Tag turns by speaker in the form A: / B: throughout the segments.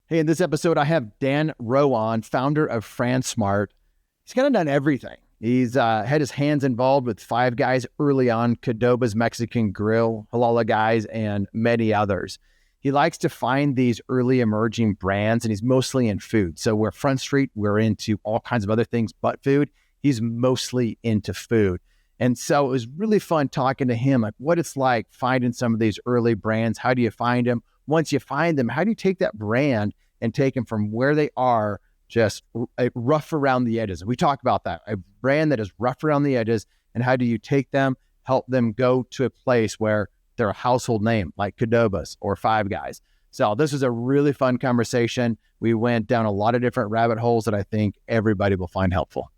A: Hey, in this episode, I have Dan Rowe on, founder of Fransmart. He's kind of done everything. He's had his hands involved with Five Guys early on, Qdoba's Mexican Grill, Halala Guys, and many others. He likes to find these early emerging brands, and he's mostly in food. So we're Front Street, we're into all kinds of other things but food. He's mostly into food. And so it was really fun talking to him, like what it's like finding some of these early brands. How do you find them? Once you find them, how do you take that brand and take them from where they are, just rough around the edges? We talk about that, a brand that is rough around the edges, and how do you take them, help them go to a place where they're a household name like Qdoba's or Five Guys. So this was a really fun conversation. We went down a lot of different rabbit holes that I think everybody will find helpful.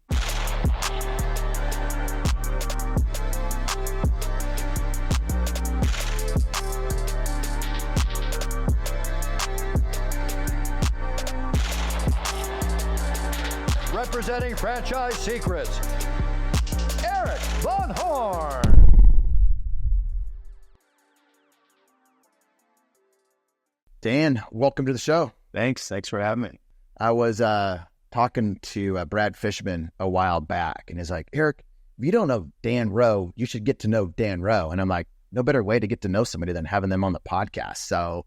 B: Representing Franchise Secrets, Erik Von Horn.
A: Dan, welcome to the show.
C: Thanks for having me.
A: I was talking to Brad Fishman a while back, and he's like, Erik, if you don't know Dan Rowe, you should get to know Dan Rowe. And I'm like, no better way to get to know somebody than having them on the podcast. So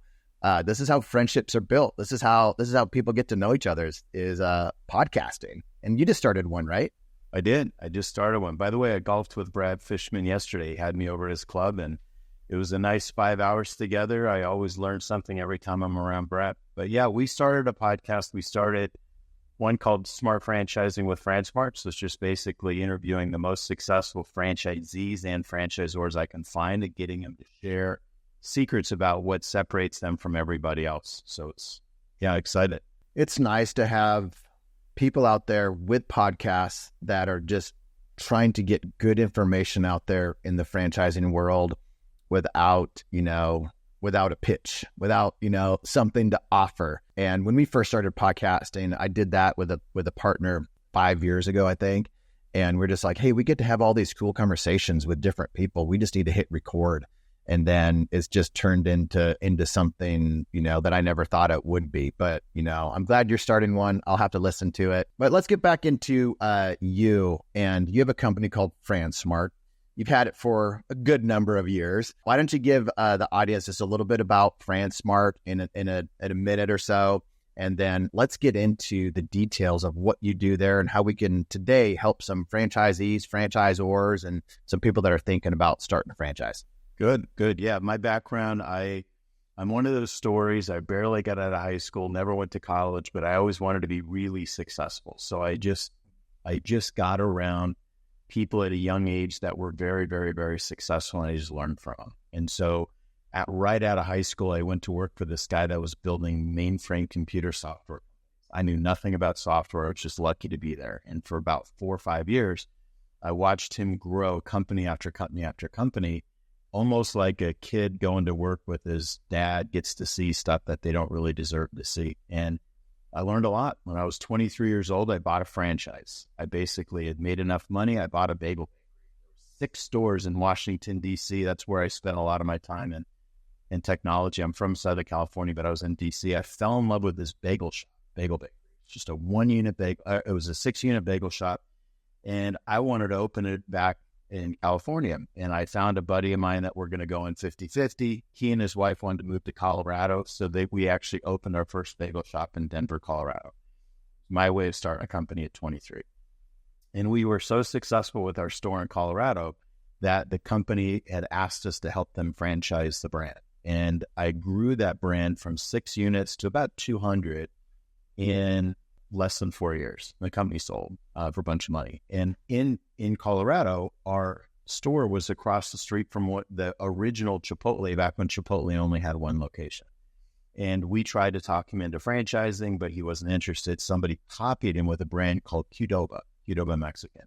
A: this is how friendships are built. This is how people get to know each other is podcasting. And you just started one, right?
C: I did. I just started one. By the way, I golfed with Brad Fishman yesterday. He had me over at his club, and it was a nice 5 hours together. I always learn something every time I'm around Brad. But yeah, we started a podcast. We started one called Smart Franchising with Fransmart. So it's just basically interviewing the most successful franchisees and franchisors I can find and getting them to share secrets about what separates them from everybody else. So it's, excited.
A: It's nice to have people out there with podcasts that are just trying to get good information out there in the franchising world without a pitch, without, something to offer. And when we first started podcasting, I did that with a partner 5 years ago, I think. And we're just like, hey, we get to have all these cool conversations with different people. We just need to hit record. And then it's just turned into something, that I never thought it would be. But, I'm glad you're starting one. I'll have to listen to it. But let's get back into you. And you have a company called Fransmart. You've had it for a good number of years. Why don't you give the audience just a little bit about Fransmart in a minute or so? And then let's get into the details of what you do there and how we can today help some franchisees, franchisors, and some people that are thinking about starting a franchise.
C: Good. Yeah, my background, I'm one of those stories. I barely got out of high school, never went to college, but I always wanted to be really successful. So I just got around people at a young age that were very, very, very successful, and I just learned from them. And so right out of high school, I went to work for this guy that was building mainframe computer software. I knew nothing about software. I was just lucky to be there. And for about 4 or 5 years, I watched him grow company after company after company, almost like a kid going to work with his dad gets to see stuff that they don't really deserve to see. And I learned a lot. When I was 23 years old, I bought a franchise. I basically had made enough money. I bought a bagel. 6 stores in Washington, D.C. That's where I spent a lot of my time in technology. I'm from Southern California, but I was in D.C. I fell in love with this bagel shop, Bagel Bakery. It's just a 1-unit bagel. It was a 6-unit bagel shop. And I wanted to open it back in California. And I found a buddy of mine that we're going to go in 50-50. He and his wife wanted to move to Colorado. So we actually opened our first bagel shop in Denver, Colorado. My way of starting a company at 23. And we were so successful with our store in Colorado that the company had asked us to help them franchise the brand. And I grew that brand from 6 units to about 200 in less than 4 years. The company sold for a bunch of money. And in Colorado, our store was across the street from what the original Chipotle, back when Chipotle only had 1 location. And we tried to talk him into franchising, but he wasn't interested. Somebody copied him with a brand called Qdoba Mexican.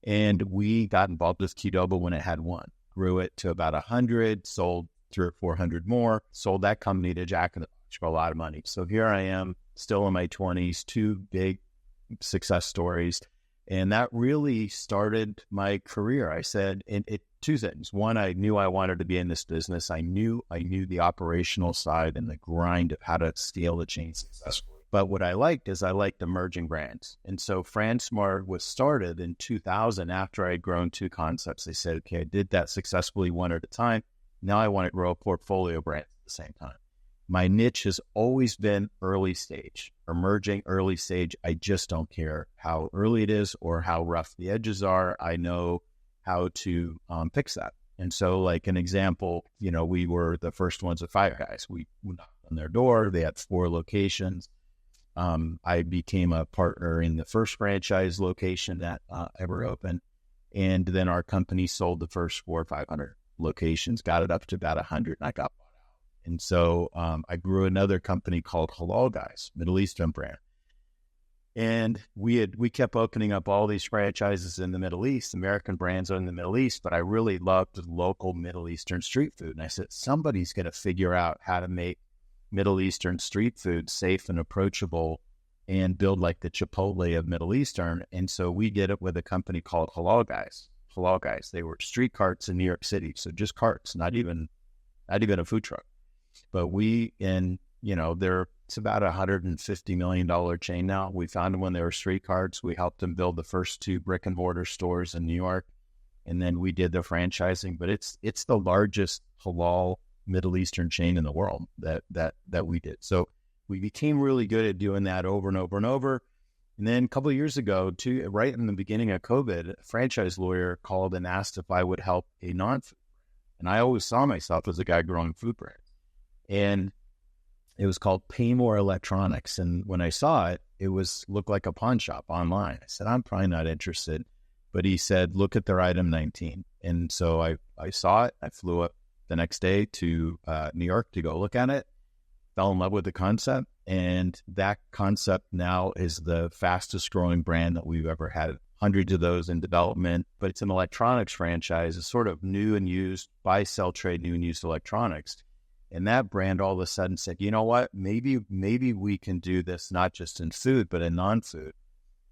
C: And we got involved with Qdoba when it had 1. Grew it to about 100, sold 300 or 400 more, sold that company to Jack in the Box for a lot of money. So here I am, still in my 20s, 2 big success stories. And that really started my career. I said, and it two things. One, I knew I wanted to be in this business. I knew the operational side and the grind of how to scale the chain successfully. But what I liked is I liked emerging brands. And so Fransmart was started in 2000 after I had grown two concepts. They said, okay, I did that successfully one at a time. Now I want to grow a portfolio brand at the same time. My niche has always been early stage, emerging early stage. I just don't care how early it is or how rough the edges are. I know how to fix that. And so like an example, we were the first ones at Five Guys. We knocked on their door. They had 4 locations. I became a partner in the first franchise location that ever opened. And then our company sold the first 400 or 500 locations, got it up to about 100, and I got bought out. And so I grew another company called Halal Guys, Middle Eastern brand. And we kept opening up all these franchises in the Middle East. American brands are in the Middle East, but I really loved local Middle Eastern street food. And I said, somebody's going to figure out how to make Middle Eastern street food safe and approachable and build like the Chipotle of Middle Eastern. And so we did it with a company called Halal Guys. Halal Guys, they were street carts in New York City. So just carts, not even a food truck. But it's about $150 million chain now. We found them when they were street carts. We helped them build the first 2 brick and mortar stores in New York. And then we did the franchising, but it's the largest halal Middle Eastern chain in the world that we did. So we became really good at doing that over and over and over. And then a couple of years ago, right in the beginning of COVID, a franchise lawyer called and asked if I would help a non-food brand. And I always saw myself as a guy growing food brands. And it was called Paymore Electronics. And when I saw it, looked like a pawn shop online. I said, I'm probably not interested. But he said, look at their item 19. And so I saw it. I flew up the next day to New York to go look at it, fell in love with the concept. And that concept now is the fastest growing brand that we've ever had. Hundreds of those in development, but it's an electronics franchise. It's sort of new and used, buy, sell, trade, new and used electronics. And that brand all of a sudden said, you know what, maybe we can do this not just in food, but in non-food.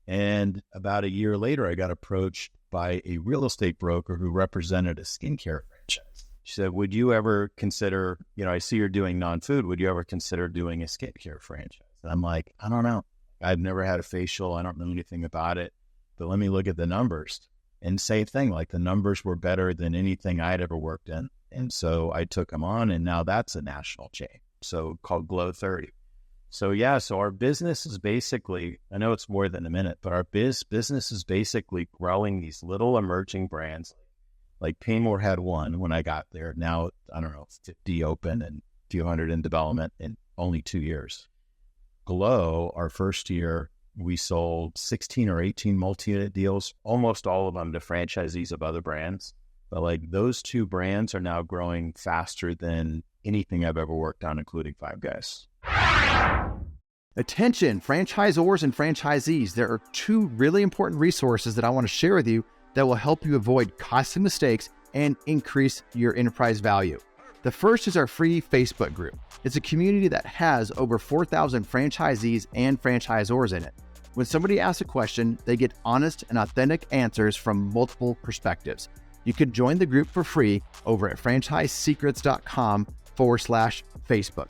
C: And about a year later, I got approached by a real estate broker who represented a skincare franchise. She said, would you ever consider, I see you're doing non-food, would you ever consider doing a skincare franchise? And I'm like, I don't know. I've never had a facial. I don't know anything about it, but let me look at the numbers. And same thing, like the numbers were better than anything I'd ever worked in. And so I took them on, and now that's a national chain, so called Glow 30. So our business is basically, I know it's more than a minute, but our business is basically growing these little emerging brands. Like Paymore had one when I got there. Now, I don't know, 50 open and a few hundred in development in only 2 years. Glow, our first year, we sold 16 or 18 multi-unit deals, almost all of them to franchisees of other brands. But like those 2 brands are now growing faster than anything I've ever worked on, including Five Guys.
A: Attention, franchisors and franchisees. There are 2 really important resources that I want to share with you that will help you avoid costly mistakes and increase your enterprise value. The first is our free Facebook group. It's a community that has over 4,000 franchisees and franchisors in it. When somebody asks a question, they get honest and authentic answers from multiple perspectives. You can join the group for free over at franchisesecrets.com/Facebook.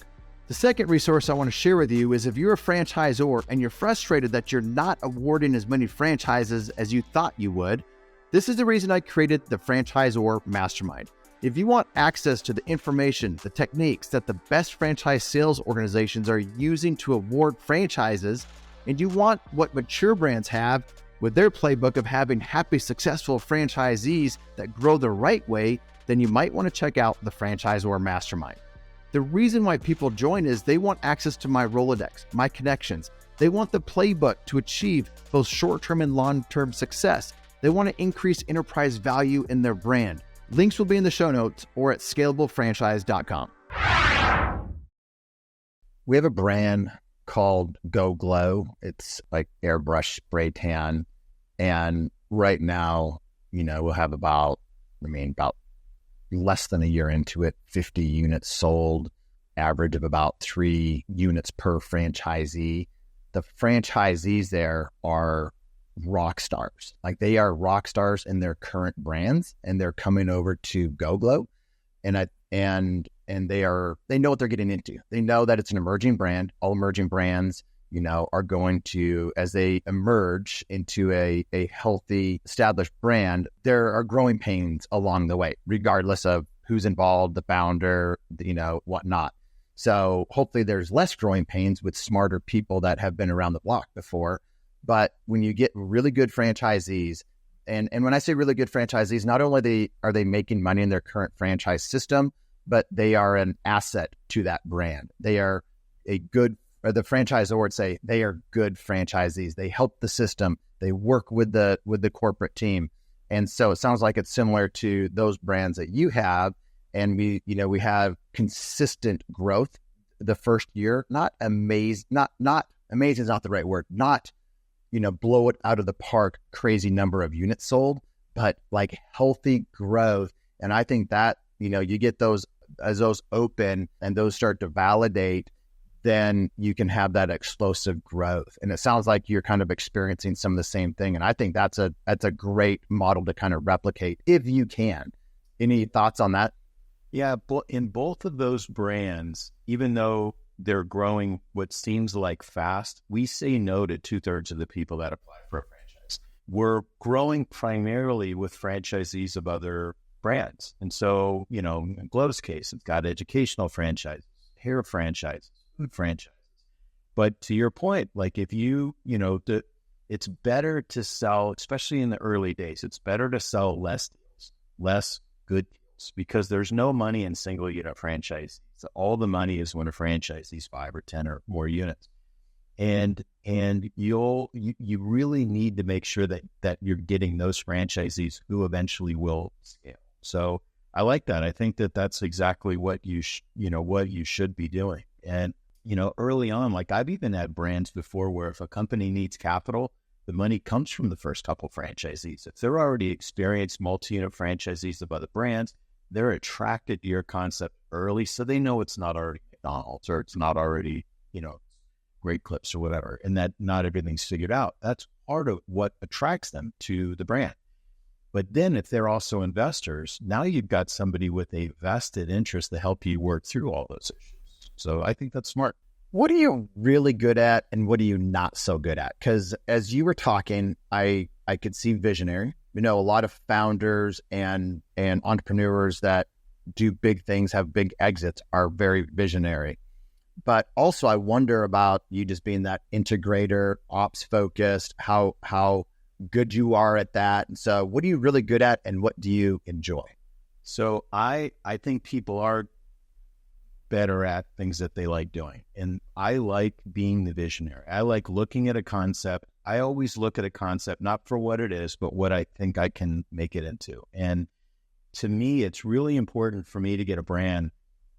A: The second resource I want to share with you is if you're a franchisor and you're frustrated that you're not awarding as many franchises as you thought you would, this is the reason I created the Franchisor Mastermind. If you want access to the information, the techniques that the best franchise sales organizations are using to award franchises, and you want what mature brands have with their playbook of having happy, successful franchisees that grow the right way, then you might want to check out the Franchisor Mastermind. The reason why people join is they want access to my Rolodex, my connections. They want the playbook to achieve both short-term and long-term success. They want to increase enterprise value in their brand. Links will be in the show notes or at scalablefranchise.com. We have a brand called Go Glow. It's like airbrush spray tan. And right now, we'll have about less than a year into it, 50 units sold, average of about 3 units per franchisee. The franchisees there are rock stars. Like they are rock stars in their current brands, and they're coming over to GoGlow, and they know what they're getting into. They know that it's an emerging brand. All emerging brands, are going to, as they emerge into a healthy, established brand, there are growing pains along the way, regardless of who's involved, the founder, whatnot. So hopefully there's less growing pains with smarter people that have been around the block before. But when you get really good franchisees, and when I say really good franchisees, not only are they making money in their current franchise system, but they are an asset to that brand. They are the franchisor would say they are good franchisees. They help the system. They work with the corporate team. And so it sounds like it's similar to those brands that you have. And we have consistent growth the first year, not amazing is not the right word, not, blow it out of the park, crazy number of units sold, but like healthy growth. And I think that, you get those, as those open and those start to validate, then you can have that explosive growth. And it sounds like you're kind of experiencing some of the same thing. And I think that's a great model to kind of replicate if you can. Any thoughts on that?
C: Yeah, in both of those brands, even though they're growing what seems like fast, we say no to 2/3 of the people that apply for a franchise. We're growing primarily with franchisees of other brands. And so, in Glow's case, it's got educational franchises, hair franchises, food franchises. But to your point, like if it's better to sell, especially in the early days, it's better to sell less deals, less good deals, because there's no money in single unit franchise. So all the money is when a franchise is 5 or 10 or more units. And you really need to make sure that you're getting those franchisees who eventually will scale. So I like that. I think that's exactly what you should be doing. And early on, like I've even had brands before where if a company needs capital, the money comes from the first couple franchisees. If they're already experienced multi-unit franchisees of other brands, they're attracted to your concept early, so they know it's not already McDonald's or it's not already, Great Clips or whatever, and that not everything's figured out. That's part of what attracts them to the brand. But then if they're also investors, now you've got somebody with a vested interest to help you work through all those issues. So I think that's smart.
A: What are you really good at and what are you not so good at? Because as you were talking, I could see visionary. A lot of founders and entrepreneurs that do big things, have big exits, are very visionary. But also I wonder about you just being that integrator, ops focused, how good you are at that. And so what are you really good at and what do you enjoy?
C: So I think people are better at things that they like doing. And I like being the visionary. I like looking at a concept. I always look at a concept, not for what it is, but what I think I can make it into. And to me, it's really important for me to get a brand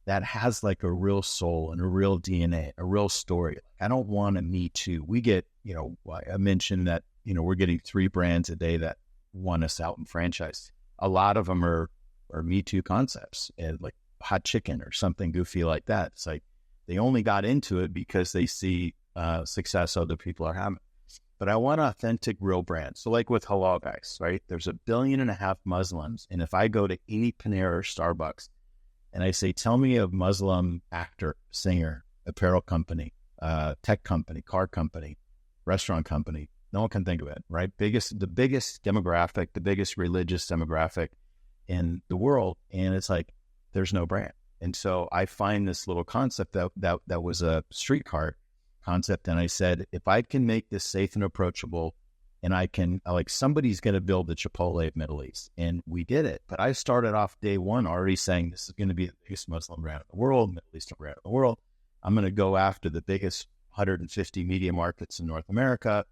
C: that has like a real soul and a real DNA, a real story. I don't want a me too. We get, I mentioned that, we're getting 3 brands a day that want us out in franchise. A lot of them are me too concepts, and like hot chicken or something goofy like that. It's like they only got into it because they see success other people are having. But I want authentic, real brands. So like with Halal Guys, right? There's 1.5 billion Muslims. And if I go to any Panera or Starbucks and I say, tell me a Muslim actor, singer, apparel company, tech company, car company, restaurant company, no one can think of it, right? The biggest demographic, the biggest religious demographic in the world. And it's like, there's no brand. And so I find this little concept that was a streetcar concept. And I said, if I can make this safe and approachable, and I can, like, somebody's going to build the Chipotle of Middle East. And we did it. But I started off day one already saying, this is going to be the biggest Muslim brand in the world, Middle Eastern brand in the world. I'm going to go after the biggest 150 media markets in North America.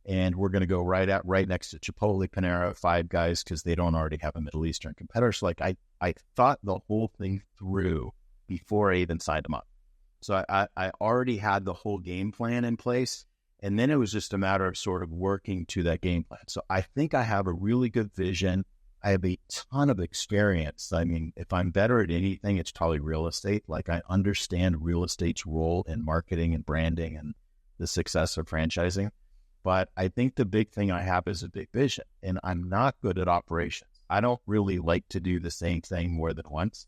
C: And we're going to go right next to Chipotle, Panera, Five Guys, because they don't already have a Middle Eastern competitor. So like I thought the whole thing through before I even signed them up. So I already had the whole game plan in place. And then it was just a matter of sort of working to that game plan. So I think I have a really good vision. I have a ton of experience. I mean, if I'm better at anything, it's probably real estate. Like I understand real estate's role in marketing and branding and the success of franchising. But I think the big thing I have is a big vision, and I'm not good at operations. I don't really like to do the same thing more than once.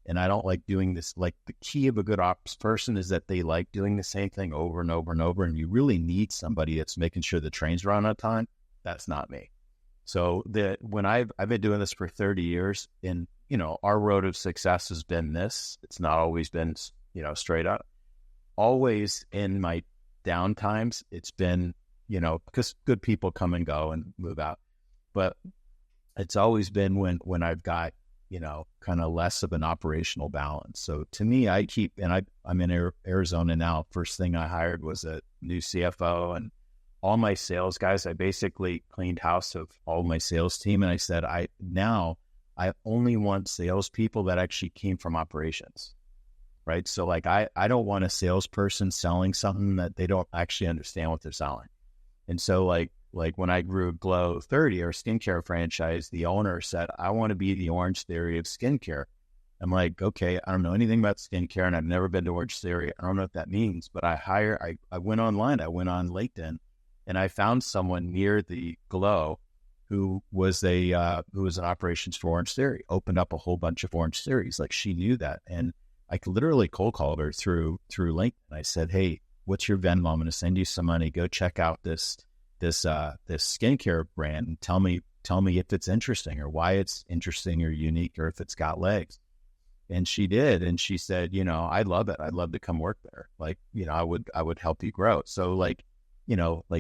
C: And I don't like doing this. Like, the key of a good ops person is that they like doing the same thing over and over and over. And you really need somebody that's making sure the trains run on time. That's not me. So when I've been doing this for 30 years, and, our road of success has been this. It's not always been, straight up. Always in my down times, it's been, because good people come and go and move out. But it's always been when I've got, kind of less of an operational balance. So to me, I'm in Arizona now. First thing I hired was a new CFO, and all my sales guys, I basically cleaned house of all my sales team. And I said, I only want salespeople that actually came from operations, right? So like, I don't want a salesperson selling something that they don't actually understand what they're selling. And so like when I grew Glow 30, our skincare franchise, the owner said, I want to be the Orange Theory of skincare. I'm like, okay, I don't know anything about skincare, and I've never been to Orange Theory. I don't know what that means, but I went online, I went on LinkedIn, and I found someone near the Glow who was an operations for Orange Theory, opened up a whole bunch of Orange Theories. Like, she knew that. And I literally cold called her through LinkedIn. I said, hey, what's your Venmo? I'm going to send you some money. Go check out this skincare brand and tell me if it's interesting or why it's interesting or unique or if it's got legs. And she did. And she said, I love it. I'd love to come work there. Like, I would help you grow. So like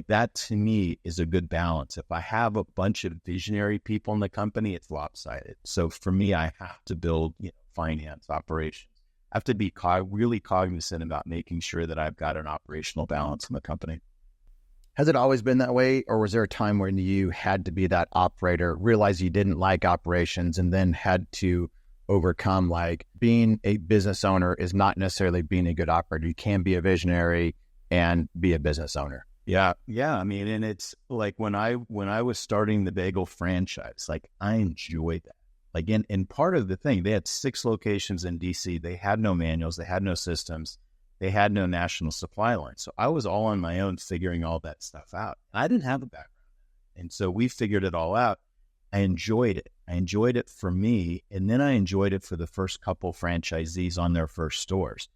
C: that to me is a good balance. If I have a bunch of visionary people in the company, it's lopsided. So for me, I have to build, finance, operations. I have to be really cognizant about making sure that I've got an operational balance in the company.
A: Has it always been that way, or was there a time when you had to be that operator, realize you didn't like operations, and then had to overcome, like, being a business owner is not necessarily being a good operator? You can be a visionary and be a business owner.
C: Yeah. I mean, and it's like when I was starting the bagel franchise, like, I enjoyed that. Like, and part of the thing, they had 6 locations in DC. They had no manuals, they had no systems. They had no national supply line. So I was all on my own figuring all that stuff out. I didn't have a background. And so we figured it all out. I enjoyed it. I enjoyed it for me. And then I enjoyed it for the first couple franchisees on their first stores.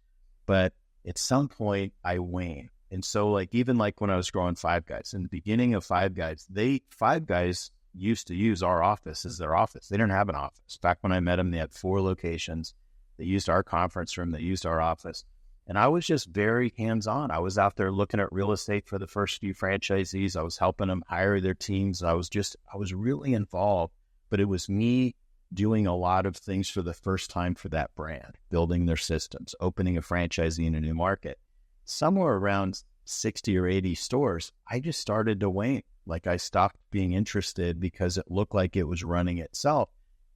C: But at some point I waned. And so like, even like when I was growing Five Guys, in the beginning of Five Guys, Five Guys used to use our office as their office. They didn't have an office. Back when I met them, they had 4 locations. They used our conference room. They used our office. And I was just very hands-on. I was out there looking at real estate for the first few franchisees. I was helping them hire their teams. I was really involved, but it was me doing a lot of things for the first time for that brand, building their systems, opening a franchisee in a new market. Somewhere around 60 or 80 stores, I just started to wane. Like, I stopped being interested because it looked like it was running itself.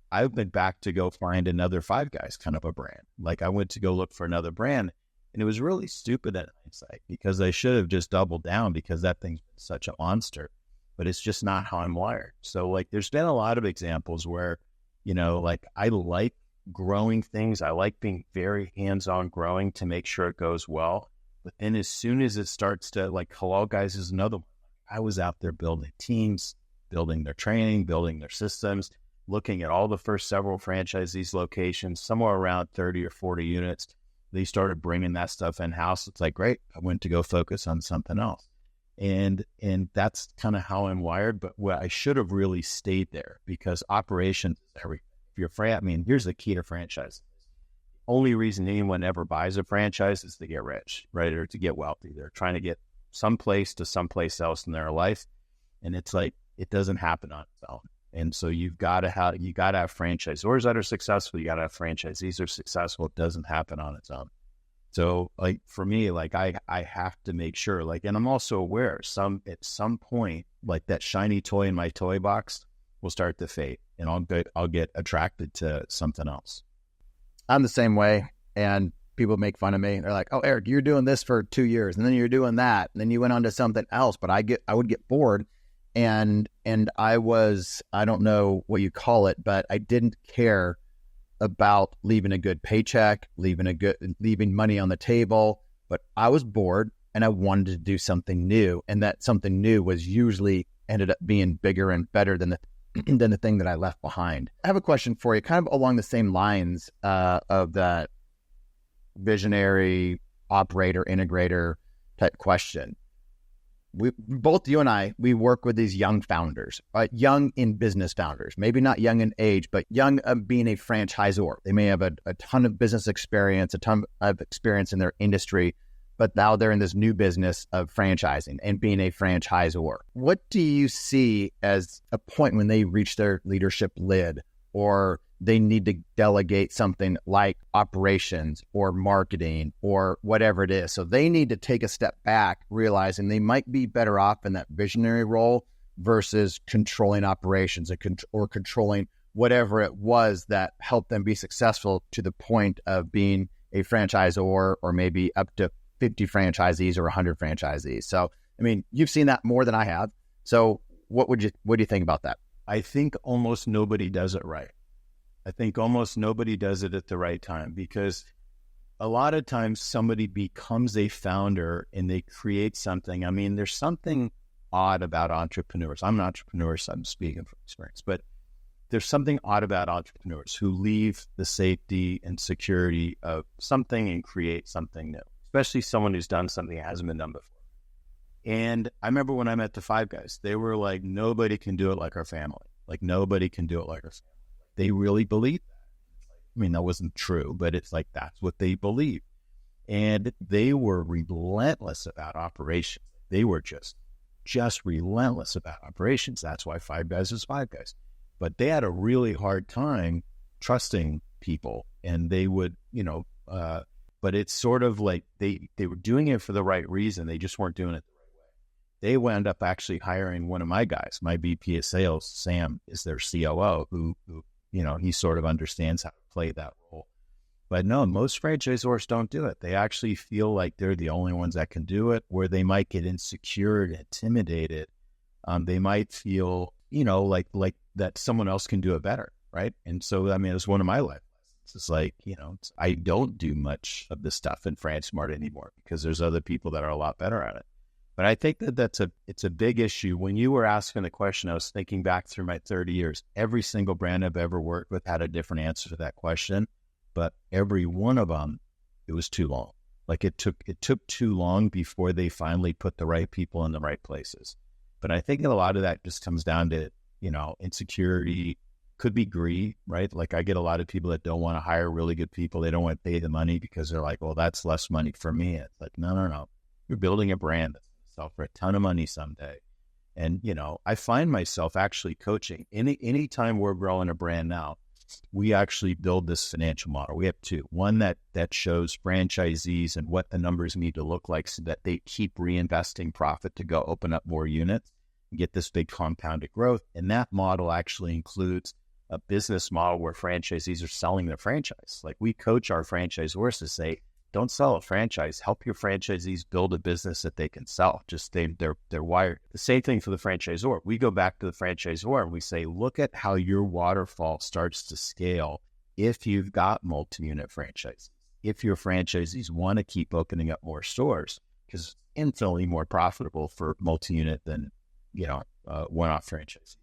C: I went back to go find another Five Guys kind of a brand. Like, I went to go look for another brand. And it was really stupid in hindsight, because I should have just doubled down, because that thing's been such a monster, but it's just not how I'm wired. So like, there's been a lot of examples where, like, I like growing things. I like being very hands-on growing to make sure it goes well. But then as soon as it starts to, like, Halal Guys is another one. I was out there building teams, building their training, building their systems, looking at all the first several franchisees locations, somewhere around 30 or 40 units. They started bringing that stuff in-house. It's like, great, I went to go focus on something else. And that's kind of how I'm wired. But what I should have really stayed there, because operations is everything. If you're here's the key to franchise. The only reason anyone ever buys a franchise is to get rich, right? Or to get wealthy. They're trying to get someplace to someplace else in their life. And it's like, it doesn't happen on its own. And so you got to have franchisors that are successful. You got to have franchisees that are successful. It doesn't happen on its own. So like, for me, like, I have to make sure, like, and I'm also aware at some point, like, that shiny toy in my toy box will start to fade, and I'll get attracted to something else.
A: I'm the same way. And people make fun of me. They're like, oh, Erik, you're doing this for 2 years, and then you're doing that, and then you went on to something else. But I would get bored. And I don't know what you call it, but I didn't care about leaving a good paycheck, leaving money on the table. But I was bored. and I wanted to do something new. And that something new was usually ended up being bigger and better than the thing that I left behind. I have a question for you, kind of along the same lines of that visionary operator, integrator type question. Both you and I, we work with these young founders, young in business founders, maybe not young in age, but young of being a franchisor. They may have a ton of business experience, a ton of experience in their industry, but now they're in this new business of franchising and being a franchisor. What do you see as a point when they reach their leadership lid, or they need to delegate something like operations or marketing or whatever it is? So they need to take a step back, realizing they might be better off in that visionary role versus controlling operations or controlling whatever it was that helped them be successful to the point of being a franchisor, or maybe up to 50 franchisees or 100 franchisees. So, I mean, you've seen that more than I have. So what do you think about that?
C: I think almost nobody does it right. I think almost nobody does it at the right time, because a lot of times somebody becomes a founder and they create something. I mean, there's something odd about entrepreneurs. I'm an entrepreneur, so I'm speaking from experience, but there's something odd about entrepreneurs who leave the safety and security of something and create something new, especially someone who's done something that hasn't been done before. And I remember when I met the Five Guys, they were like, nobody can do it like our family. Like, nobody can do it like our family. They really believed that. I mean, that wasn't true, but it's like, that's what they believed. And they were relentless about operations. They were just relentless about operations. That's why Five Guys is Five Guys. But they had a really hard time trusting people, and they would, but it's sort of like they were doing it for the right reason. They just weren't doing it the right way. They wound up actually hiring one of my guys, my VP of sales. Sam is their COO, who he sort of understands how to play that role. But no, most franchisors don't do it. They actually feel like they're the only ones that can do it, where they might get insecure and intimidated. They might feel, like that someone else can do it better, right? And so, I mean, it's one of my life lessons. It's like, I don't do much of this stuff in Fransmart anymore because there's other people that are a lot better at it. But I think it's a big issue. When you were asking the question, I was thinking back through my 30 years. Every single brand I've ever worked with had a different answer to that question, but every one of them, it was too long. Like it took too long before they finally put the right people in the right places. But I think a lot of that just comes down to, insecurity, could be greed, right? Like I get a lot of people that don't want to hire really good people. They don't want to pay the money because they're like, well, that's less money for me. It's like, no. You're building a brand that's going to sell for a ton of money someday. And, I find myself actually coaching. Any time we're growing a brand now, we actually build this financial model. We have two. One that shows franchisees and what the numbers need to look like so that they keep reinvesting profit to go open up more units and get this big compounded growth. And that model actually includes a business model where franchisees are selling their franchise. Like we coach our franchisors to say, don't sell a franchise. Help your franchisees build a business that they can sell. Just they're wired. The same thing for the franchisor. We go back to the franchisor and we say, look at how your waterfall starts to scale if you've got multi-unit franchises. If your franchisees want to keep opening up more stores, because it's infinitely more profitable for multi-unit than one-off franchises.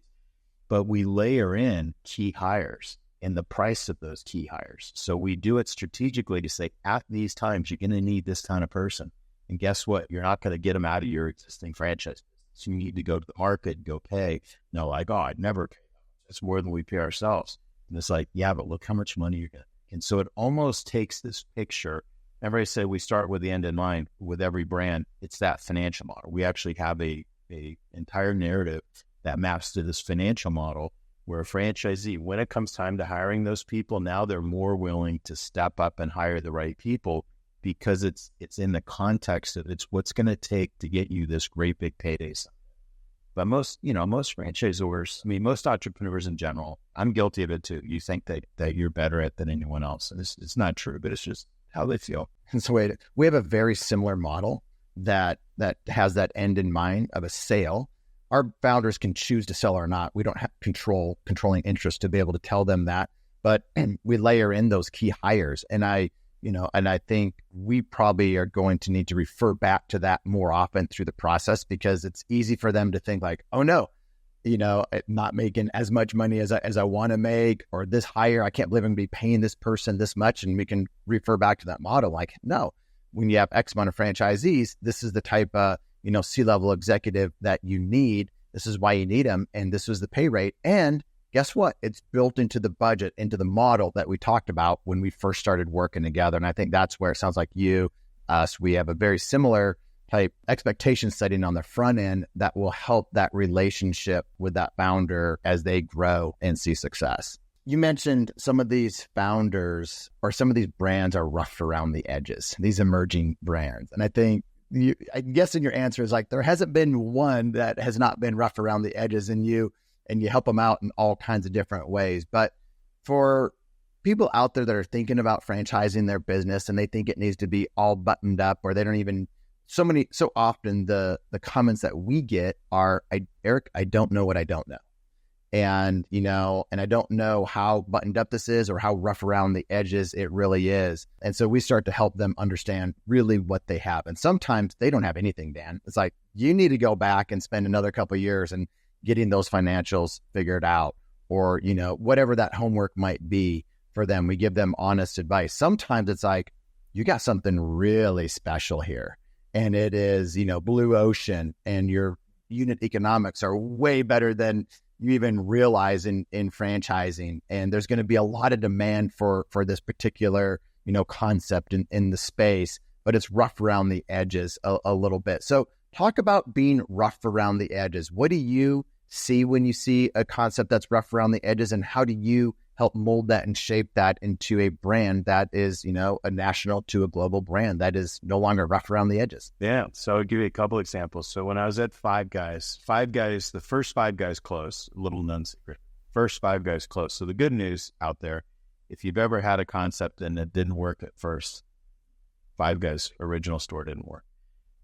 C: But we layer in key hires and the price of those key hires. So we do it strategically to say, at these times, you're going to need this kind of person. And guess what? You're not going to get them out of your existing franchise. So you need to go to the market and go pay. No, like, oh, I'd never pay that much. That's more than we pay ourselves. And it's like, yeah, but look how much money you're getting. And so it almost takes this picture. Remember I said we start with the end in mind with every brand. It's that financial model. We actually have a entire narrative that maps to this financial model where a franchisee, when it comes time to hiring those people, now they're more willing to step up and hire the right people because it's in the context of it's what's going to take to get you this great big payday. But most franchisors, most entrepreneurs in general, I'm guilty of it too. You think that you're better at than anyone else. And it's not true, but it's just how they feel.
A: And so we have a very similar model that has that end in mind of a sale. Our founders can choose to sell or not. We don't have controlling interest to be able to tell them that, but we layer in those key hires. And I and I think we probably are going to need to refer back to that more often through the process, because it's easy for them to think like, oh no, not making as much money as I want to make, or this higher, I can't believe I'm going to be paying this person this much. And we can refer back to that model. Like, no, when you have X amount of franchisees, this is the type of, C-level executive that you need. This is why you need them. And this was the pay rate. And guess what? It's built into the budget, into the model that we talked about when we first started working together. And I think that's where it sounds like we have a very similar type expectation setting on the front end that will help that relationship with that founder as they grow and see success. You mentioned some of these founders or some of these brands are rough around the edges, these emerging brands. And I think I'm guessing your answer is like, there hasn't been one that has not been rough around the edges, and you help them out in all kinds of different ways. But for people out there that are thinking about franchising their business and they think it needs to be all buttoned up, or they don't even, so often the comments that we get are, Erik, I don't know what I don't know. And, and I don't know how buttoned up this is or how rough around the edges it really is. And so we start to help them understand really what they have. And sometimes they don't have anything, Dan. It's like, you need to go back and spend another couple of years and getting those financials figured out, or, whatever that homework might be for them. We give them honest advice. Sometimes it's like, you got something really special here, and it is, blue ocean, and your unit economics are way better than you even realize in franchising. And there's going to be a lot of demand for this particular, concept in the space, but it's rough around the edges a little bit. So talk about being rough around the edges. What do you see when you see a concept that's rough around the edges, and how do you help mold that and shape that into a brand that is, a national to a global brand that is no longer rough around the edges?
C: Yeah. So I'll give you a couple examples. So when I was at Five Guys, the first Five Guys closed, little known secret, first Five Guys closed. So the good news out there, if you've ever had a concept and it didn't work at first, Five Guys original store didn't work.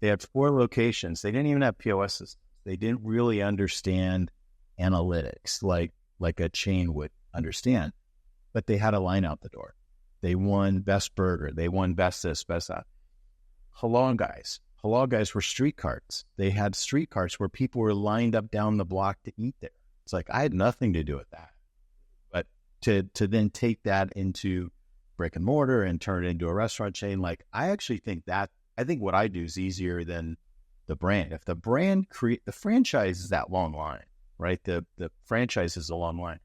C: They had 4 locations. They didn't even have POS systems. They didn't really understand analytics like a chain would understand, but they had a line out the door. They won best burger. They won best this, best that. Halal guys were street carts. They had street carts where people were lined up down the block to eat there. It's like, I had nothing to do with that. But to then take that into brick and mortar and turn it into a restaurant chain, I think what I do is easier than the brand. If the brand the franchise is that long line, right? The franchise is a long line.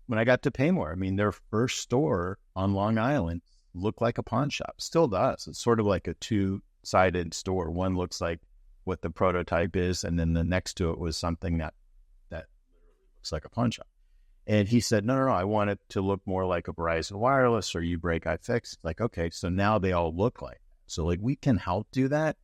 C: When I got to Paymore, their first store on Long Island looked like a pawn shop. Still does. It's sort of like a 2-sided store. One looks like what the prototype is, and then the next to it was something that literally looks like a pawn shop. And he said, no, I want it to look more like a Verizon Wireless or You Break, I Fix. Like, okay, so now they all look like that. So we can help do that.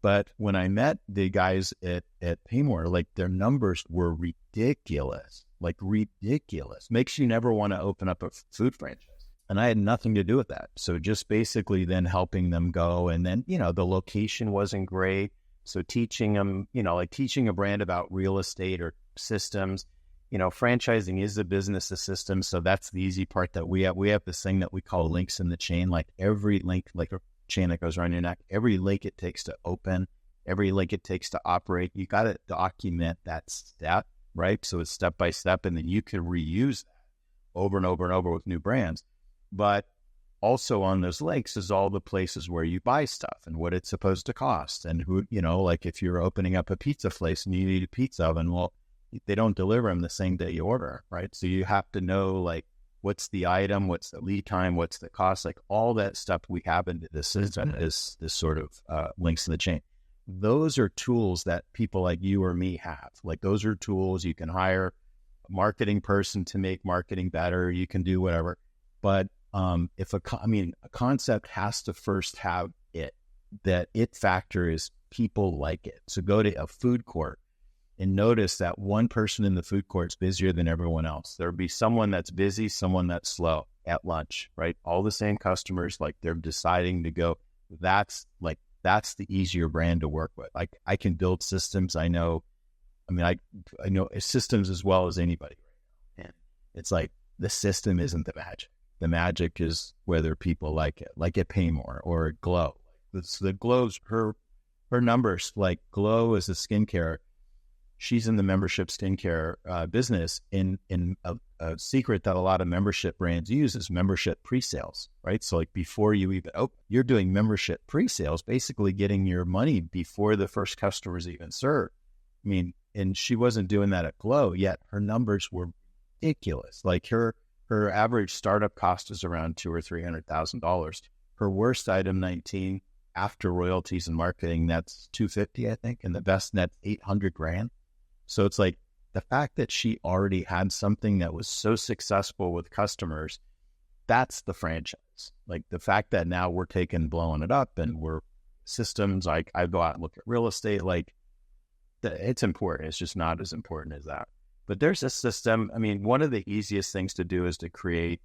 C: But when I met the guys at Paymore, their numbers were ridiculous. Ridiculous. Makes you never want to open up a food franchise. And I had nothing to do with that. So just basically then helping them go. And then, the location wasn't great. So teaching them, teaching a brand about real estate or systems, franchising is a business of systems. So that's the easy part that we have. We have this thing that we call links in the chain, every link, like a chain that goes around your neck, every link it takes to open, every link it takes to operate, you got to document that step, right? So it's step by step, and then you can reuse that over and over and over with new brands. But also on those links is all the places where you buy stuff and what it's supposed to cost, and who, if you're opening up a pizza place and you need a pizza oven, well, they don't deliver them the same day you order, right? So you have to know what's the item, what's the lead time, what's the cost, all that stuff we have into this system is this sort of links in the chain. Those are tools that people like you or me have. Those are tools you can hire a marketing person to make marketing better. You can do whatever. But if a concept has to first have that it factor is people like it. So go to a food court and notice that one person in the food court is busier than everyone else. There'll be someone that's busy, someone that's slow at lunch, right? All the same customers, they're deciding to go. That's the easier brand to work with. I can build systems. I know systems as well as anybody right now. And it's the system isn't the magic. The magic is whether people like it Pay More or at Glow. It's the Glow's her numbers, like Glow is a skincare. She's in the membership skincare business. In a secret that a lot of membership brands use is membership pre-sales, right? So like before you even open, you're doing membership pre-sales, basically getting your money before the first customers even served. I mean, and she wasn't doing that at Glow, yet her numbers were ridiculous. Like her average startup cost is around $200,000 or $300,000. Her worst item 19 after royalties and marketing, that's 250, I think, and the best net's 800 grand. So it's like the fact that she already had something that was so successful with customers, that's the franchise. Like the fact that now we're blowing it up and we're systems, like I go out and look at real estate, like it's important. It's just not as important as that. But there's a system. I mean, one of the easiest things to do is to create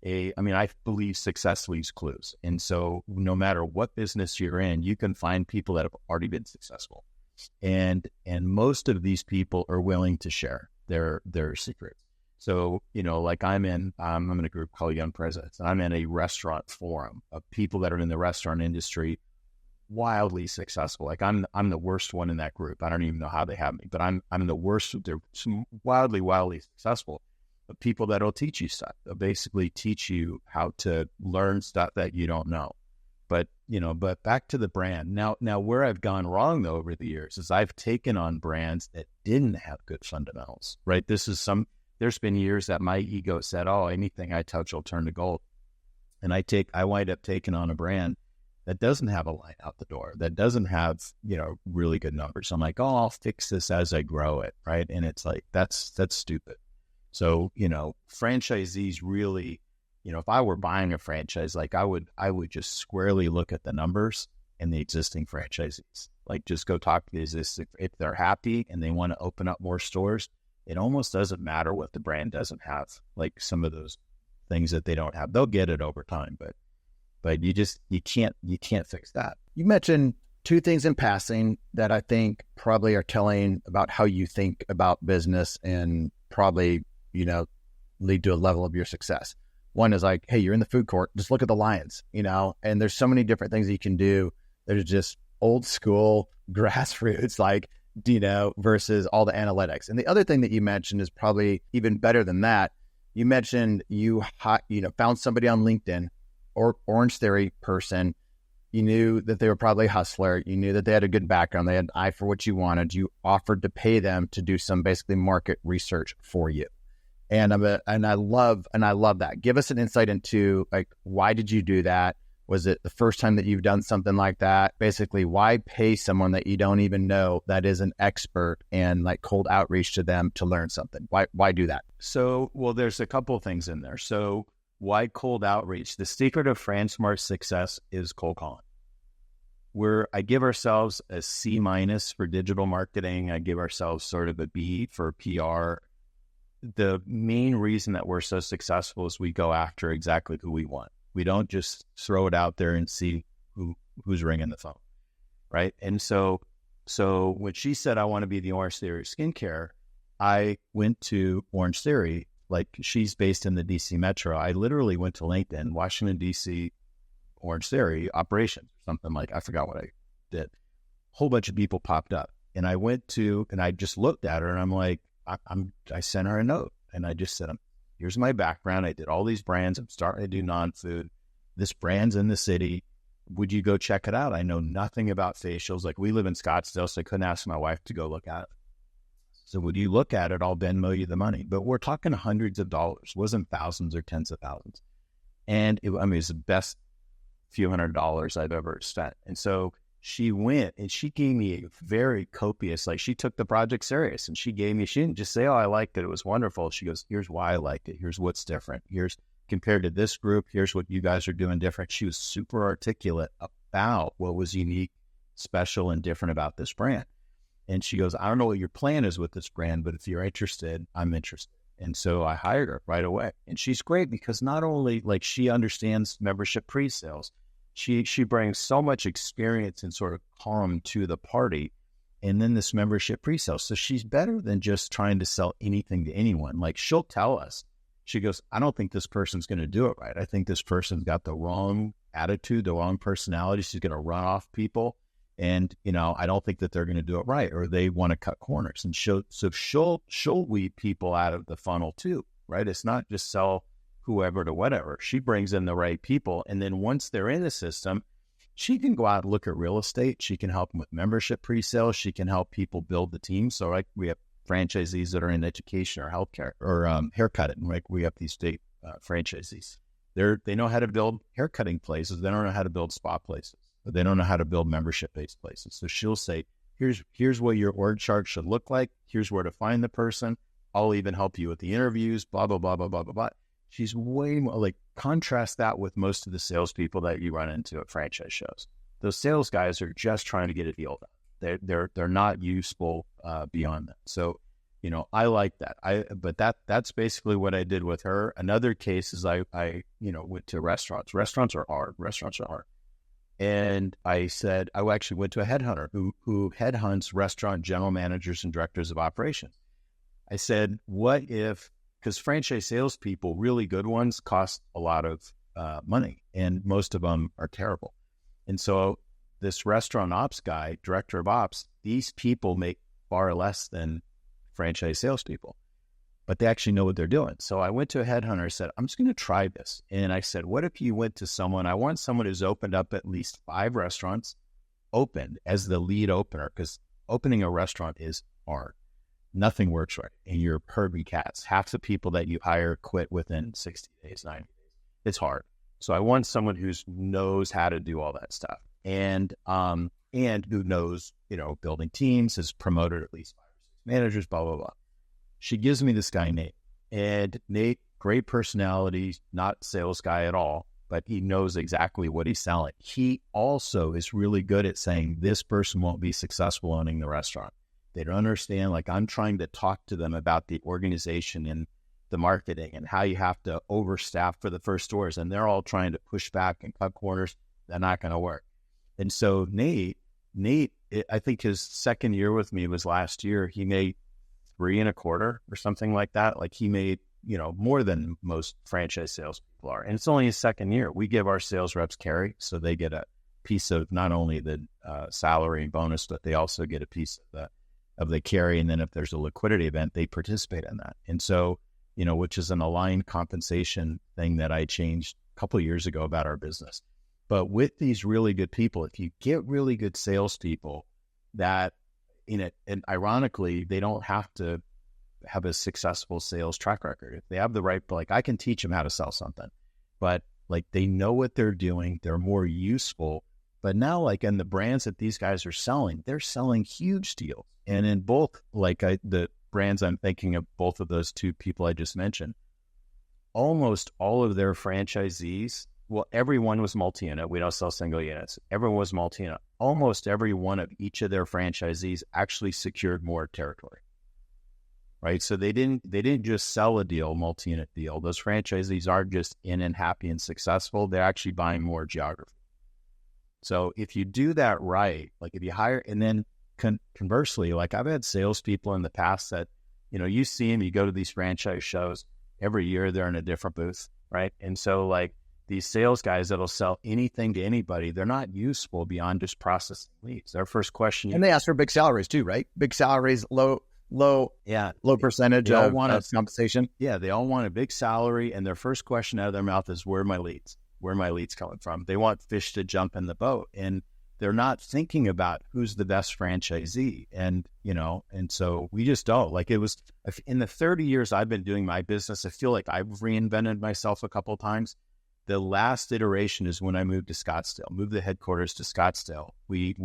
C: I believe success leaves clues. And so no matter what business you're in, you can find people that have already been successful. And most of these people are willing to share their secrets. So, like I'm in a group called Young Presidents, and I'm in a restaurant forum of people that are in the restaurant industry, wildly successful. Like I'm the worst one in that group. I don't even know how they have me, but I'm the worst. They're wildly successful. But people that'll teach you stuff. They'll basically teach you how to learn stuff that you don't know. But back to the brand. Now where I've gone wrong though over the years is I've taken on brands that didn't have good fundamentals, right? There's been years that my ego said, oh, anything I touch will turn to gold. And I wind up taking on a brand that doesn't have a line out the door, that doesn't have, really good numbers. I'm like, oh, I'll fix this as I grow it, right? And it's like, that's stupid. So, franchisees really, if I were buying a franchise, like I would just squarely look at the numbers and the existing franchisees. Like just go talk to these, if they're happy and they want to open up more stores, it almost doesn't matter what the brand doesn't have. Like some of those things that they don't have, they'll get it over time, but you can't fix that.
A: You mentioned two things in passing that I think probably are telling about how you think about business and probably, lead to a level of your success. One is like, hey, you're in the food court, just look at the lines, and there's so many different things that you can do. There's just old school grassroots, like, versus all the analytics. And the other thing that you mentioned is probably even better than that. You mentioned you found somebody on LinkedIn or Orange Theory person. You knew that they were probably a hustler. You knew that they had a good background. They had an eye for what you wanted. You offered to pay them to do some basically market research for you. And I love that. Give us an insight into like, why did you do that? Was it the first time that you've done something like that? Basically, why pay someone that you don't even know that is an expert and like cold outreach to them to learn something? Why do that?
C: So, well, there's a couple of things in there. So why cold outreach? The secret of Fransmart's success is cold calling. I give ourselves a C- for digital marketing. I give ourselves sort of a B for PR. The main reason that we're so successful is we go after exactly who we want. We don't just throw it out there and see who's ringing the phone, right? And so when she said, I want to be the Orange Theory of skincare, I went to Orange Theory. Like she's based in the DC Metro. I literally went to LinkedIn, Washington, DC, Orange Theory operations, something like, I forgot what I did. A whole bunch of people popped up and I just looked at her and I'm like, I sent her a note and I just said, here's my background. I did all these brands. I'm starting to do non-food. This brand's in the city. Would you go check it out? I know nothing about facials. Like we live in Scottsdale, so I couldn't ask my wife to go look at it. So would you look at it? I'll Venmo you the money. But we're talking hundreds of dollars. It wasn't thousands or tens of thousands. And it's the best few $100s I've ever spent. And so she went and she gave me a very copious, like she took the project serious and she didn't just say, oh, I liked it. It was wonderful. She goes, here's why I liked it. Here's what's different. Here's compared to this group. Here's what you guys are doing different. She was super articulate about what was unique, special, and different about this brand. And she goes, I don't know what your plan is with this brand, but if you're interested, I'm interested. And so I hired her right away. And she's great because not only like she understands membership pre-sales, she brings so much experience and sort of calm to the party. And then this membership pre-sale. So she's better than just trying to sell anything to anyone. Like she'll tell us, She goes, I don't think this person's going to do it right. I think this person's got the wrong attitude, the wrong personality. She's going to run off people. And, I don't think that they're going to do it right, or they want to cut corners. And she'll weed people out of the funnel too, right? It's not just sell whoever to whatever. She brings in the right people. And then once they're in the system, she can go out and look at real estate. She can help them with membership pre-sales. She can help people build the team. So like we have franchisees that are in education or healthcare or haircutting. Like we have these state franchisees. They know how to build haircutting places. They don't know how to build spa places. They don't know how to build membership-based places. So she'll say, here's what your org chart should look like. Here's where to find the person. I'll even help you with the interviews, blah, blah, blah, blah, blah, blah, blah. She's way more like, contrast that with most of the salespeople that you run into at franchise shows. Those sales guys are just trying to get a deal done. They're not useful beyond that. So, I like that. But that's basically what I did with her. Another case is I went to restaurants. Restaurants are hard. And I said, I actually went to a headhunter who headhunts restaurant general managers and directors of operations. I said, what if, because franchise salespeople, really good ones, cost a lot of money, and most of them are terrible. And so this restaurant ops guy, director of ops, these people make far less than franchise salespeople, but they actually know what they're doing. So I went to a headhunter and said, I'm just going to try this. And I said, what if you went to someone, I want someone who's opened up at least 5 restaurants, opened as the lead opener, because opening a restaurant is hard. Nothing works right. And you're herding cats. Half the people that you hire quit within 60 days, 90 days. It's hard. So I want someone who knows how to do all that stuff and who knows, building teams, has promoted at least 5 or 6 managers, blah, blah, blah. She gives me this guy, Nate. And Nate, great personality, not sales guy at all, but he knows exactly what he's selling. He also is really good at saying this person won't be successful owning the restaurant. They don't understand, like I'm trying to talk to them about the organization and the marketing and how you have to overstaff for the first stores. And they're all trying to push back and cut corners. They're not going to work. And so Nate, I think his second year with me was last year. He made 3.25 or something like that. Like he made, more than most franchise sales people are. And it's only his second year. We give our sales reps carry, so they get a piece of not only the salary and bonus, but they also get a piece of the carry. And then if there's a liquidity event, they participate in that. And so, which is an aligned compensation thing that I changed a couple of years ago about our business. But with these really good people, if you get really good salespeople that and ironically, they don't have to have a successful sales track record. If they have the right, like I can teach them how to sell something, but like they know what they're doing, they're more useful. But now, like in the brands that these guys are selling, they're selling huge deals. And in both, the brands I'm thinking of, both of those 2 people I just mentioned, almost all of their franchisees, well, everyone was multi-unit. We don't sell single units. Everyone was multi-unit. Almost every one of each of their franchisees actually secured more territory, right? So they didn't just sell a deal, multi-unit deal. Those franchisees aren't just in and happy and successful. They're actually buying more geography. So if you do that right, like if you hire, and then conversely, like I've had salespeople in the past that, you see them, you go to these franchise shows every year, they're in a different booth, right? And so like these sales guys that'll sell anything to anybody, they're not useful beyond just processing leads. Their first question.
A: And they ask for big salaries too, right? Big salaries, low percentage of compensation.
C: Yeah, they all want a big salary. And their first question out of their mouth is, where are my leads? Where are my leads coming from? They want fish to jump in the boat. And they're not thinking about who's the best franchisee. And, and so we just don't. Like it was, in the 30 years I've been doing my business, I feel like I've reinvented myself a couple of times. The last iteration is when I moved to Scottsdale, moved the headquarters to Scottsdale. We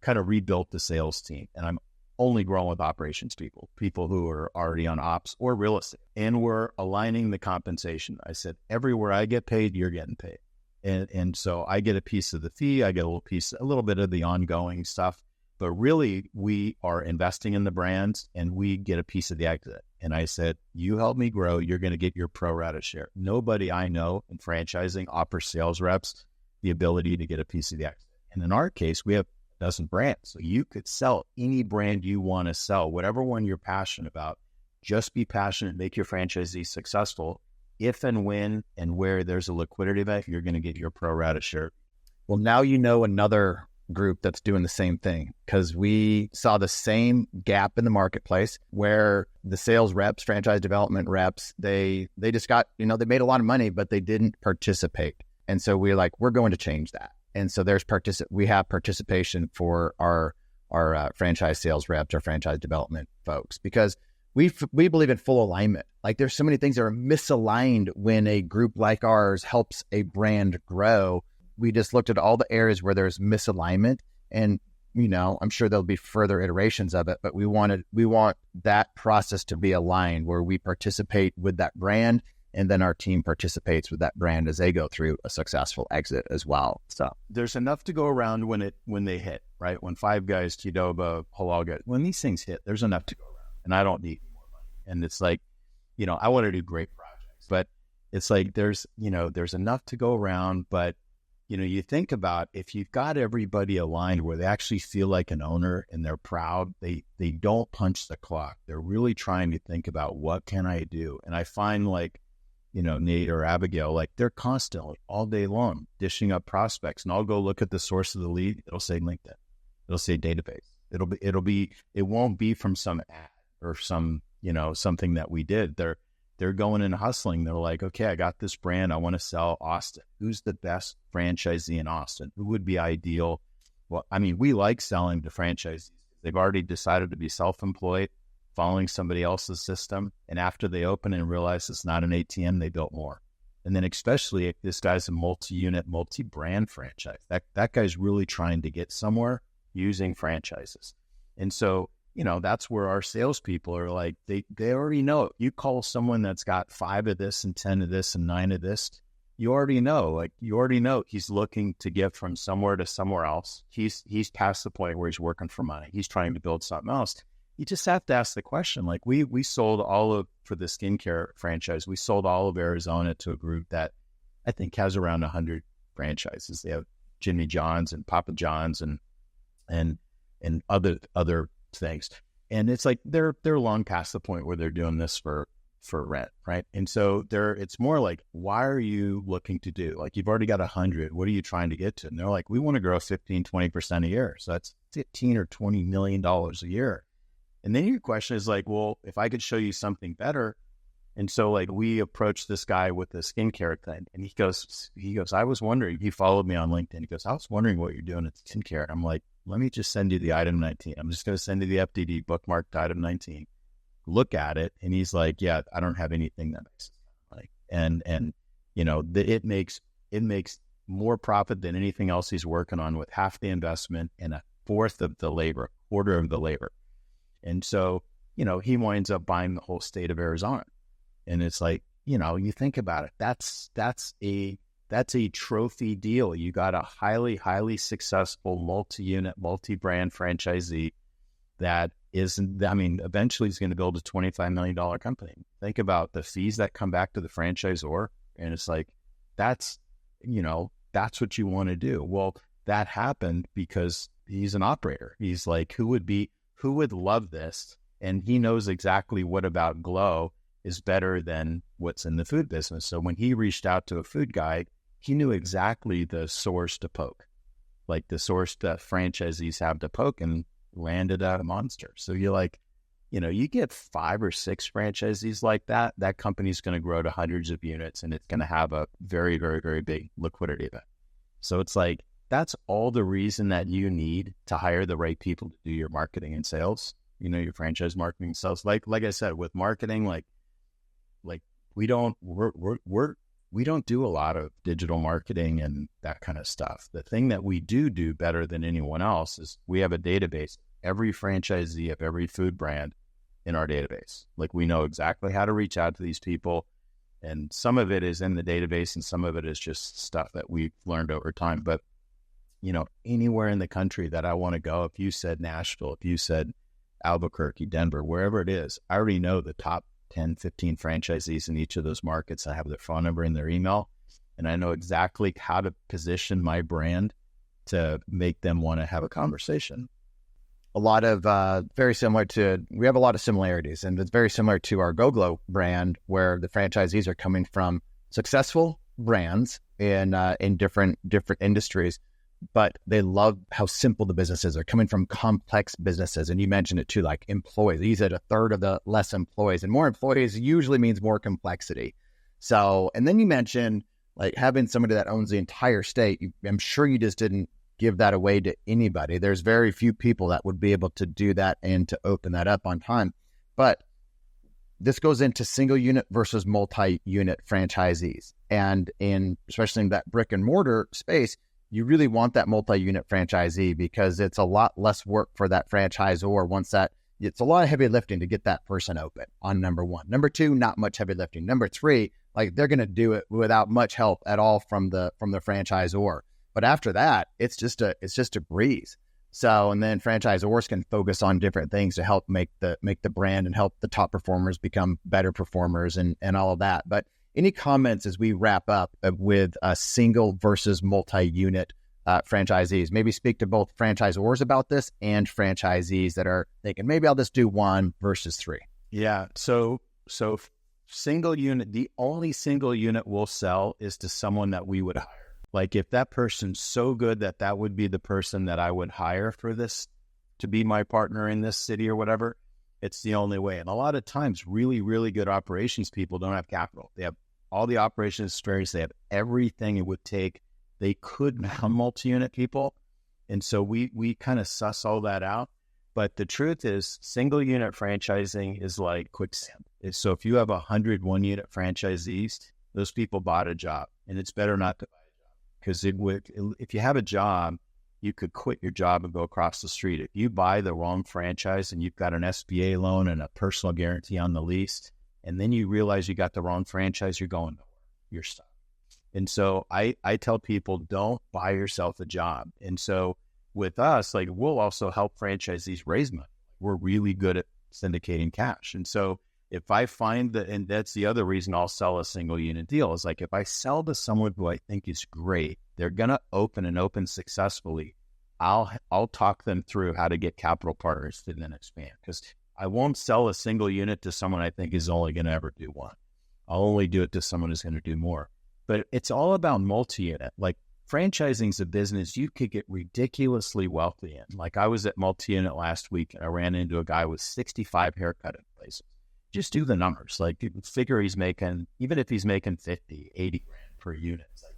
C: kind of rebuilt the sales team, and I'm only growing with operations people who are already on ops or real estate. And we're aligning the compensation. I said, everywhere I get paid, you're getting paid. And so I get a piece of the fee, I get a little bit of the ongoing stuff, but really we are investing in the brands and we get a piece of the exit. And I said, you help me grow, you're going to get your pro rata share. Nobody I know in franchising offers sales reps the ability to get a piece of the exit. And in our case, we have dozen brands. So you could sell any brand you want to sell, whatever one you're passionate about. Just be passionate, make your franchisee successful. If and when and where there's a liquidity event, you're going to get your pro rata share.
A: Well, now you know another group that's doing the same thing, because we saw the same gap in the marketplace where the sales reps, franchise development reps, they just got, they made a lot of money, but they didn't participate. And so we're like, we're going to change that. And so we have participation for our franchise sales reps, our franchise development folks, because we believe in full alignment. Like, there's so many things that are misaligned when a group like ours helps a brand grow. We just looked at all the areas where there's misalignment, and, I'm sure there'll be further iterations of it, but we want that process to be aligned, where we participate with that brand, and then our team participates with that brand as they go through a successful exit as well. So
C: there's enough to go around when they hit, right? When Five Guys, Qdoba, Halal Guys, when these things hit, there's enough to go around, and I don't need more money. And it's like, I want to do great projects, but it's like, there's enough to go around, but you think about, if you've got everybody aligned where they actually feel like an owner and they're proud, they don't punch the clock. They're really trying to think about, what can I do? And I find, like, Nate or Abigail, like, they're constantly all day long dishing up prospects, and I'll go look at the source of the lead. It'll say LinkedIn. It'll say database. It won't be from some ad or some, something that we did. They're going and hustling. They're like, okay, I got this brand. I want to sell Austin. Who's the best franchisee in Austin? Who would be ideal? Well, I mean, we like selling to franchisees. They've already decided to be self-employed, following somebody else's system. And after they open and realize it's not an ATM, they built more. And then, especially if this guy's a multi-unit, multi-brand franchise, that guy's really trying to get somewhere using franchises. And so, that's where our salespeople are like, they already know it. You call someone that's got 5 of this and 10 of this and 9 of this, you already know he's looking to get from somewhere to somewhere else. He's past the point where he's working for money. He's trying to build something else. You just have to ask the question. Like, we sold for the skincare franchise, we sold all of Arizona to a group that I think has around 100 franchises. They have Jimmy John's and Papa John's and other things. And it's like, they're long past the point where they're doing this for rent, right? And so it's more like, why are you looking to do? Like, you've already got 100. What are you trying to get to? And they're like, we want to grow 15, 20% a year. So that's $15 or $20 million a year. And then your question is like, well, if I could show you something better. And so, like, we approached this guy with the skincare thing, and he goes, I was wondering, he followed me on LinkedIn. He goes, I was wondering what you're doing at skincare. And I'm like, let me just send you the item 19. I'm just going to send you the FDD bookmarked item 19. Look at it. And he's like, yeah, I don't have anything that makes it like, and it makes more profit than anything else he's working on, with half the investment and a quarter of the labor. And so, he winds up buying the whole state of Arizona. And it's like, you think about it, that's a trophy deal. You got a highly, highly successful multi-unit, multi-brand franchisee that eventually he's going to build a $25 million company. Think about the fees that come back to the franchisor. And it's like, that's what you want to do. Well, that happened because he's an operator. He's like, who would love this? And he knows exactly what about Glow is better than what's in the food business. So when he reached out to a food guy, he knew exactly the source to poke, like the source that franchisees have to poke, and landed at a monster. So you're like, you get 5 or 6 franchisees like that company's going to grow to hundreds of units, and it's going to have a very, very, very big liquidity event. So it's like, that's all the reason that you need to hire the right people to do your marketing and sales, your franchise marketing and sales. Like I said, with marketing, like we don't do a lot of digital marketing and that kind of stuff. The thing that we do better than anyone else is we have a database, every franchisee of every food brand in our database. Like, we know exactly how to reach out to these people. And some of it is in the database and some of it is just stuff that we've learned over time. But, anywhere in the country that I want to go, if you said Nashville, if you said Albuquerque, Denver, wherever it is, I already know the top 10, 15 franchisees in each of those markets. I have their phone number and their email, and I know exactly how to position my brand to make them want to have a conversation.
A: a lot of very similar to, we have a lot of similarities, and it's very similar to our GoGlow brand, where the franchisees are coming from successful brands in different industries, but they love how simple the businesses are, coming from complex businesses. And you mentioned it too, like employees. You said a third of the less employees, and more employees usually means more complexity. So, and then you mentioned like having somebody that owns the entire state. I'm sure you just didn't give that away to anybody. There's very few people that would be able to do that and to open that up on time. But this goes into single unit versus multi-unit franchisees. And especially in that brick and mortar space, you really want that multi-unit franchisee, because it's a lot less work for that franchisor it's a lot of heavy lifting to get that person open on number one. Number two, not much heavy lifting. Number three, like they're going to do it without much help at all from the franchisor. But after that, it's just a breeze. So, and then franchisors can focus on different things to help make the brand and help the top performers become better performers and all of that. But any comments as we wrap up with single versus multi-unit franchisees? Maybe speak to both franchisors about this and franchisees that are thinking, maybe I'll just do one versus three.
C: Yeah. So single unit, the only single unit we'll sell is to someone that we would hire. Like if that person's so good that would be the person that I would hire for this to be my partner in this city or whatever, it's the only way. And a lot of times really, really good operations people don't have capital. They have all the operations experience. They have everything it would take. They could become multi-unit people. And so we kind of suss all that out. But the truth is single unit franchising is like quicksand. So if you have 100 1-unit franchisees, those people bought a job, and it's better not to buy. Because if you have a job, you could quit your job and go across the street. If you buy the wrong franchise and you've got an SBA loan and a personal guarantee on the lease, and then you realize you got the wrong franchise, you're going nowhere. You're stuck. And so I tell people, don't buy yourself a job. And so with us, like we'll also help franchisees raise money. We're really good at syndicating cash. And so if I find that, and that's the other reason I'll sell a single unit deal, is like if I sell to someone who I think is great, they're going to open successfully, I'll talk them through how to get capital partners to then expand. Because I won't sell a single unit to someone I think is only going to ever do one. I'll only do it to someone who's going to do more. But it's all about multi-unit. Like franchising is a business you could get ridiculously wealthy in. Like I was at multi-unit last week and I ran into a guy with 65 haircut places. Just do the numbers. Like figure he's making, even if he's making 50, 80 grand per unit, it's like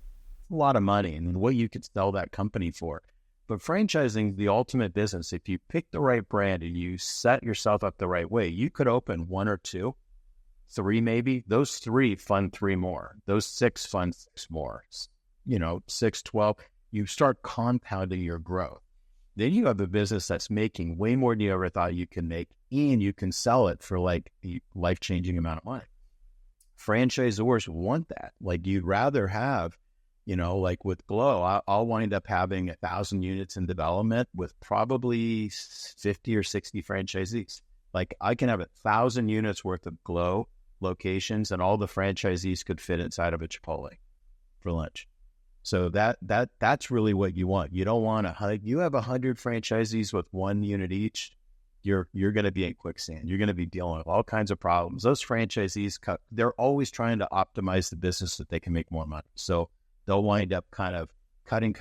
C: a lot of money and what you could sell that company for. But franchising is the ultimate business. If you pick the right brand and you set yourself up the right way, you could open one or two, three maybe. Those three fund three more. Those six fund six more. 6, 12. You start compounding your growth. Then you have a business that's making way more than you ever thought you can make, and you can sell it for like a life-changing amount of money. Franchisors want that. Like you'd rather have, like with Glow, I'll wind up having 1,000 units in development with probably 50 or 60 franchisees. Like I can have 1,000 units worth of Glow locations, and all the franchisees could fit inside of a Chipotle for lunch. So that's really what you want. You don't want you have 100 franchisees with 1 unit each. You're going to be in quicksand. You're going to be dealing with all kinds of problems. Those franchisees, they're always trying to optimize the business so that they can make more money. So they'll wind up kind of cutting,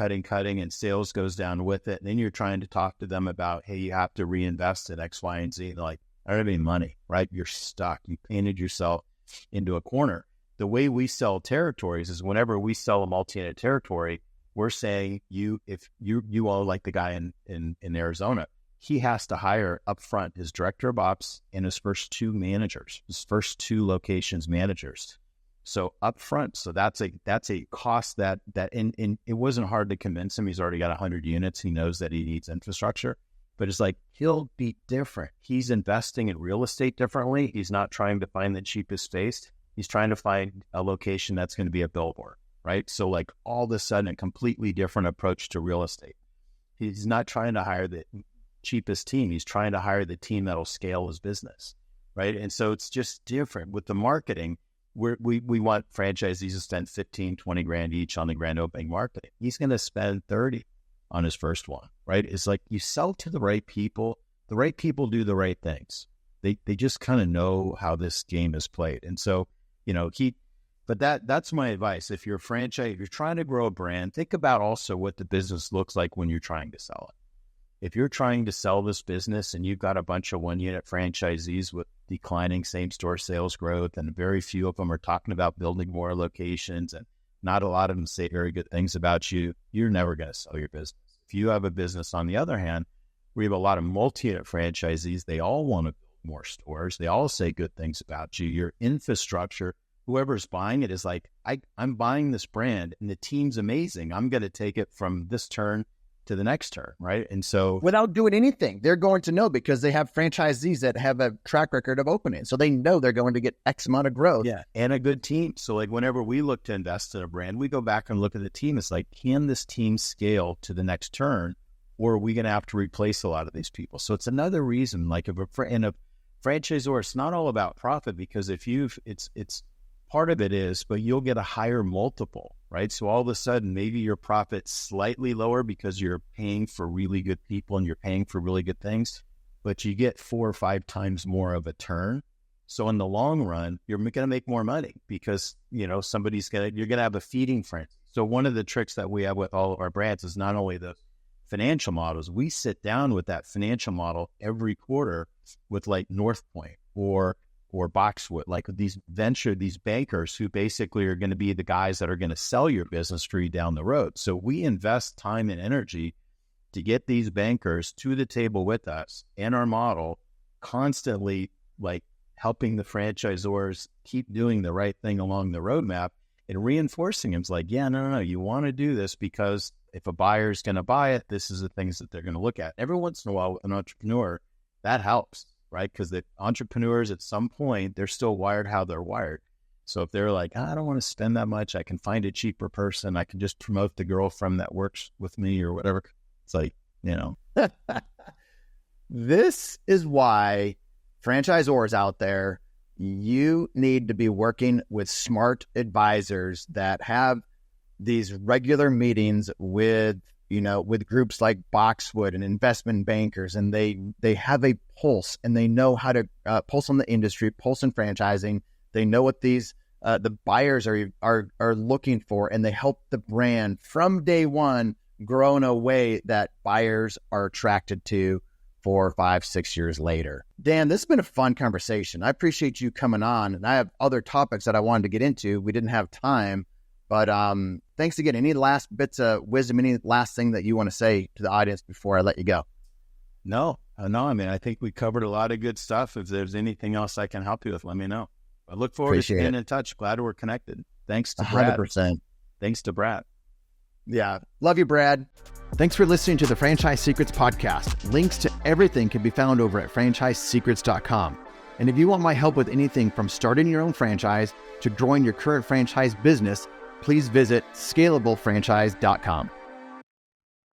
C: and sales goes down with it. And then you're trying to talk to them about, hey, you have to reinvest in X, Y, and Z. They're like, I don't have any money, right? You're stuck. You painted yourself into a corner. The way we sell territories is whenever we sell a multi-unit territory, we're saying if you own like the guy in Arizona, he has to hire upfront his director of ops and his first 2 managers, his first 2 locations managers. So upfront, so that's a cost that and it wasn't hard to convince him. He's already got 100 units. He knows that he needs infrastructure, but it's like he'll be different. He's investing in real estate differently. He's not trying to find the cheapest space. He's trying to find a location that's going to be a billboard, right? So like all of a sudden a completely different approach to real estate. He's not trying to hire the cheapest team. He's trying to hire the team that'll scale his business, right? And so it's just different. With the marketing, we want franchisees to spend 15, 20 grand each on the grand opening marketing. He's going to spend 30 on his first one, right? It's like you sell to the right people. The right people do the right things. They just kind of know how this game is played. And so, but that's my advice. If you're a franchise, if you're trying to grow a brand, think about also what the business looks like when you're trying to sell it. If you're trying to sell this business and you've got a bunch of one-unit franchisees with declining same-store sales growth, and very few of them are talking about building more locations, and not a lot of them say very good things about you, you're never going to sell your business. If you have a business, on the other hand, we have a lot of multi-unit franchisees, they all want to build more stores. They all say good things about you. Your infrastructure, whoever's buying it is like, I'm buying this brand and the team's amazing. I'm going to take it from this turn to the next turn, right? And so
A: without doing anything, they're going to know because they have franchisees that have a track record of opening. So they know they're going to get X amount of growth.
C: Yeah, and a good team. So like whenever we look to invest in a brand, we go back and look at the team. It's like, can this team scale to the next turn, or are we going to have to replace a lot of these people? So it's another reason, like if a franchisor, it's not all about profit, because it's part of it is, but you'll get a higher multiple, right? So all of a sudden, maybe your profit's slightly lower because you're paying for really good people and you're paying for really good things, but you get 4 or 5 times more of a turn. So in the long run, you're going to make more money because, you're going to have a feeding frenzy. So one of the tricks that we have with all of our brands is not only the financial models, we sit down with that financial model every quarter with like North Point or Boxwood, like these bankers who basically are going to be the guys that are going to sell your business for you down the road. So we invest time and energy to get these bankers to the table with us and our model, constantly like helping the franchisors keep doing the right thing along the roadmap and reinforcing them. It's like, yeah, no, you want to do this because if a buyer is going to buy it, this is the things that they're going to look at. Every once in a while, an entrepreneur, that helps. Right? Because the entrepreneurs at some point, they're still wired how they're wired. So if they're like, I don't want to spend that much, I can find a cheaper person, I can just promote the girlfriend that works with me or whatever. It's like,
A: This is why franchisors out there, you need to be working with smart advisors that have these regular meetings with groups like Boxwood and investment bankers, and they have a pulse and they know how to pulse on the industry, pulse in franchising. They know what these the buyers are looking for, and they help the brand from day one grow in a way that buyers are attracted to 4, 5, 6 years later. Dan, this has been a fun conversation. I appreciate you coming on, and I have other topics that I wanted to get into. We didn't have time. But thanks again. Any last bits of wisdom, any last thing that you want to say to the audience before I let you go?
C: No. I mean, I think we covered a lot of good stuff. If there's anything else I can help you with, let me know. I look forward to staying in touch. Glad we're connected. Thanks to Brad.
A: 100%.
C: Thanks to Brad.
A: Yeah. Love you, Brad. Thanks for listening to the Franchise Secrets podcast. Links to everything can be found over at franchisesecrets.com. And if you want my help with anything from starting your own franchise to growing your current franchise business, please visit scalablefranchise.com.